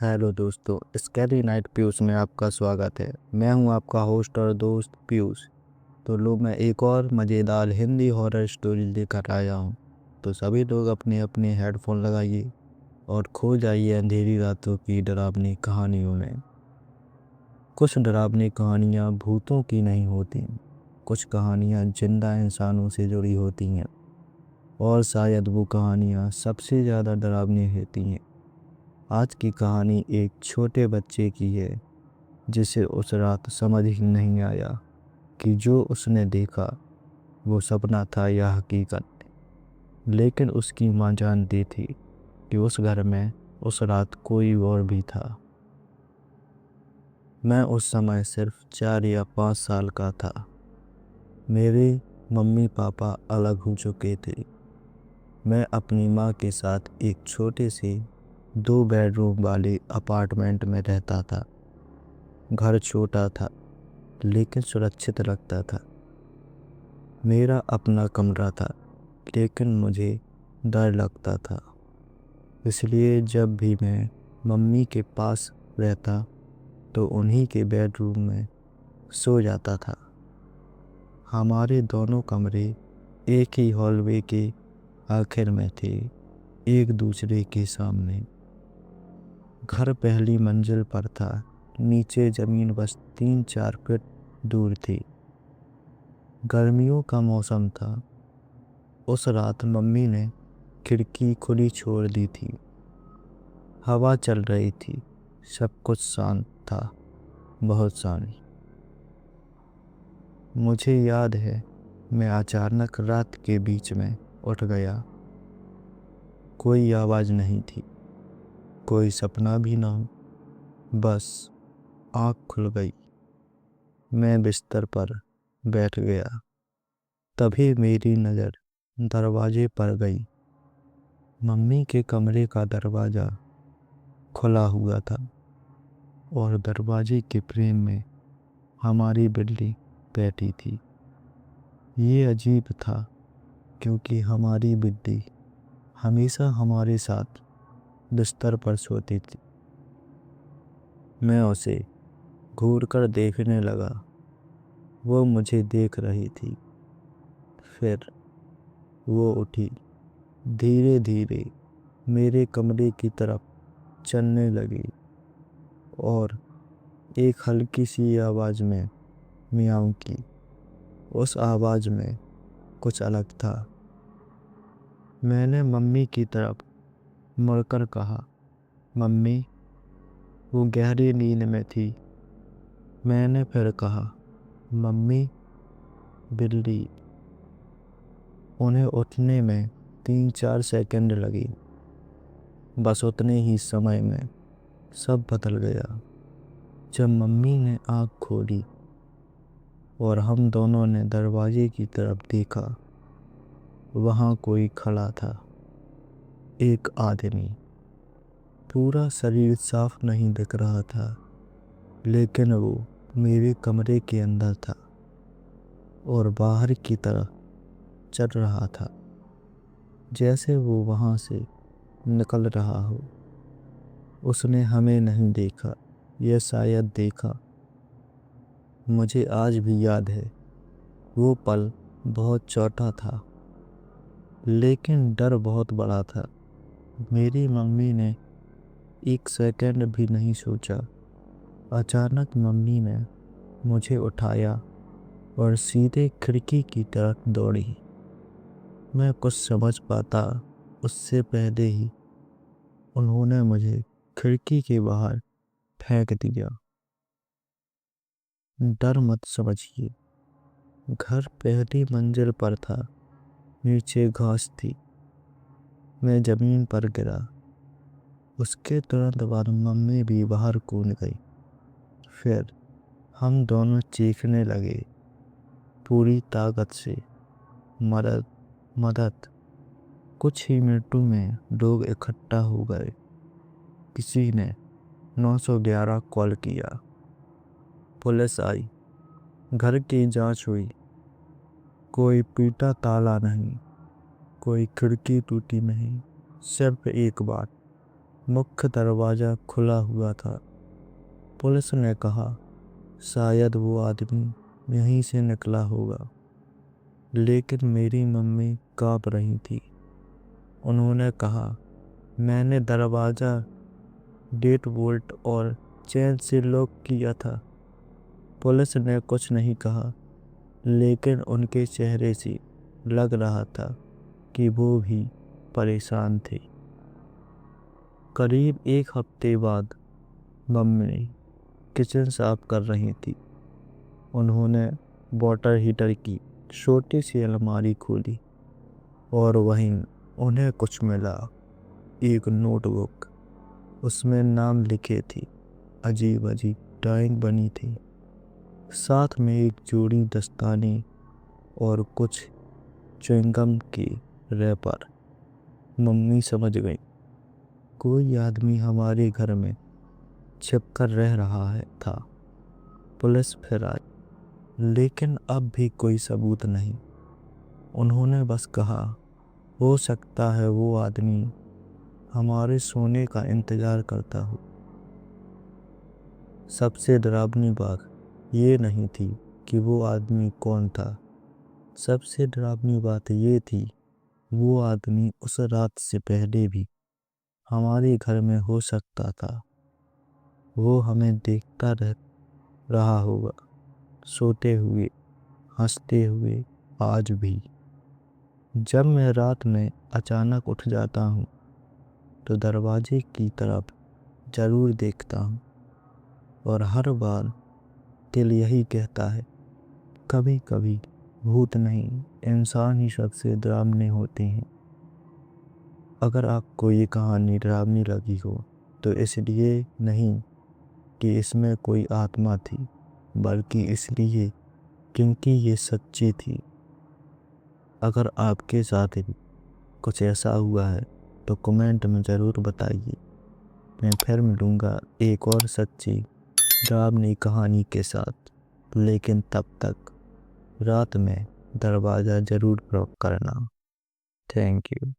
Hello दोस्तों, scary night Piyush में आपका स्वागत है। मैं हूं आपका होस्ट और दोस्त पीयूष। तो लो, मैं एक और मज़ेदार हिंदी हॉरर स्टोरी लेकर आया हूं। तो सभी लोग अपने अपने हेडफोन लगाइए और खो जाइए अंधेरी रातों की डरावनी कहानियों में। कुछ डरावनी कहानियां भूतों की नहीं होती, कुछ कहानियां जिंदा इंसानों से जुड़ी होती हैं, और शायद वो कहानियां सबसे ज़्यादा डरावनी होती हैं। आज की कहानी एक छोटे बच्चे की है जिसे उस रात समझ ही नहीं आया कि जो उसने देखा वो सपना था या हकीकत। लेकिन उसकी माँ जानती थी कि उस घर में उस रात कोई और भी था। मैं उस समय सिर्फ 4 या 5 साल का था। मेरे मम्मी पापा अलग हो चुके थे। मैं अपनी माँ के साथ एक छोटे से 2 बेडरूम वाले अपार्टमेंट में रहता था। घर छोटा था लेकिन सुरक्षित लगता था। मेरा अपना कमरा था लेकिन मुझे डर लगता था। इसलिए जब भी मैं मम्मी के पास रहता तो उन्हीं के बेडरूम में सो जाता था। हमारे दोनों कमरे एक ही हॉलवे के आखिर में थे, एक दूसरे के सामने। घर पहली मंजिल पर था, नीचे ज़मीन बस 3-4 फीट दूर थी। गर्मियों का मौसम था। उस रात मम्मी ने खिड़की खुली छोड़ दी थी। हवा चल रही थी, सब कुछ शांत था, बहुत शांत। मुझे याद है, मैं अचानक रात के बीच में उठ गया। कोई आवाज़ नहीं थी, कोई सपना भी ना, बस आँख खुल गई। मैं बिस्तर पर बैठ गया। तभी मेरी नज़र दरवाजे पर गई। मम्मी के कमरे का दरवाज़ा खुला हुआ था और दरवाजे के फ्रेम में हमारी बिल्ली बैठी थी। ये अजीब था क्योंकि हमारी बिल्ली हमेशा हमारे साथ बिस्तर पर सोती थी। मैं उसे घूरकर देखने लगा। वो मुझे देख रही थी। फिर वो उठी, धीरे धीरे मेरे कमरे की तरफ चलने लगी और एक हल्की सी आवाज़ में मियाऊं की। उस आवाज़ में कुछ अलग था। मैंने मम्मी की तरफ मुड़कर कहा, मम्मी। वो गहरी नींद में थी। मैंने फिर कहा, मम्मी। बिल्ली। उन्हें उठने में 3-4 सेकंड लगी। बस उतने ही समय में सब बदल गया। जब मम्मी ने आँख खोली और हम दोनों ने दरवाजे की तरफ देखा, वहाँ कोई खड़ा था। एक आदमी। पूरा शरीर साफ नहीं दिख रहा था, लेकिन वो मेरे कमरे के अंदर था और बाहर की तरफ चल रहा था, जैसे वो वहाँ से निकल रहा हो। उसने हमें नहीं देखा, यह शायद देखा। मुझे आज भी याद है, वो पल बहुत छोटा था लेकिन डर बहुत बड़ा था। मेरी मम्मी ने 1 सेकंड भी नहीं सोचा। अचानक मम्मी ने मुझे उठाया और सीधे खिड़की की तरफ दौड़ी। मैं कुछ समझ पाता उससे पहले ही उन्होंने मुझे खिड़की के बाहर फेंक दिया। डर मत समझिए। घर पहली मंजिल पर था, नीचे घास थी। मैं जमीन पर गिरा। उसके तुरंत बाद मम्मी भी बाहर कूद गई। फिर हम दोनों चीखने लगे, पूरी ताकत से, मदद, मदद। कुछ ही मिनटों में लोग इकट्ठा हो गए। किसी ने 911 कॉल किया। पुलिस आई। घर की जांच हुई। कोई पीटा ताला नहीं, कोई खिड़की टूटी नहीं, सिर्फ एक बात, मुख्य दरवाज़ा खुला हुआ था। पुलिस ने कहा शायद वो आदमी यहीं से निकला होगा, लेकिन मेरी मम्मी काँप रही थी। उन्होंने कहा मैंने दरवाज़ा डेट बोल्ट और चेन से लॉक किया था। पुलिस ने कुछ नहीं कहा, लेकिन उनके चेहरे से लग रहा था कि वो भी परेशान थे। करीब एक हफ्ते बाद मम्मी किचन साफ कर रही थी। उन्होंने वाटर हीटर की छोटी सी अलमारी खोली और वहीं उन्हें कुछ मिला। एक नोटबुक, उसमें नाम लिखे थे, अजीब अजीब ड्राइंग बनी थी, साथ में एक जोड़ी दस्ताने और कुछ च्युइंगम के रैपर। मम्मी समझ गई कोई आदमी हमारे घर में छिपकर रह रहा था। पुलिस फिर आई, लेकिन अब भी कोई सबूत नहीं। उन्होंने बस कहा हो सकता है वो आदमी हमारे सोने का इंतजार करता हो। सबसे डरावनी बात ये नहीं थी कि वो आदमी कौन था। सबसे डरावनी बात ये थी वो आदमी उस रात से पहले भी हमारे घर में हो सकता था। वो हमें देखता रहा होगा, सोते हुए, हंसते हुए, आज भी। जब मैं रात में अचानक उठ जाता हूँ तो दरवाजे की तरफ जरूर देखता हूँ, और हर बार दिल यही कहता है कभी कभी भूत नहीं, इंसान ही सबसे डरावने होते हैं। अगर आपको ये कहानी डरावनी लगी हो तो इसलिए नहीं कि इसमें कोई आत्मा थी, बल्कि इसलिए क्योंकि ये सच्ची थी। अगर आपके साथ भी कुछ ऐसा हुआ है तो कमेंट में ज़रूर बताइए। मैं फिर मिलूँगा एक और सच्ची डरावनी कहानी के साथ, लेकिन तब तक रात में दरवाज़ा ज़रूर लॉक करना। Thank you.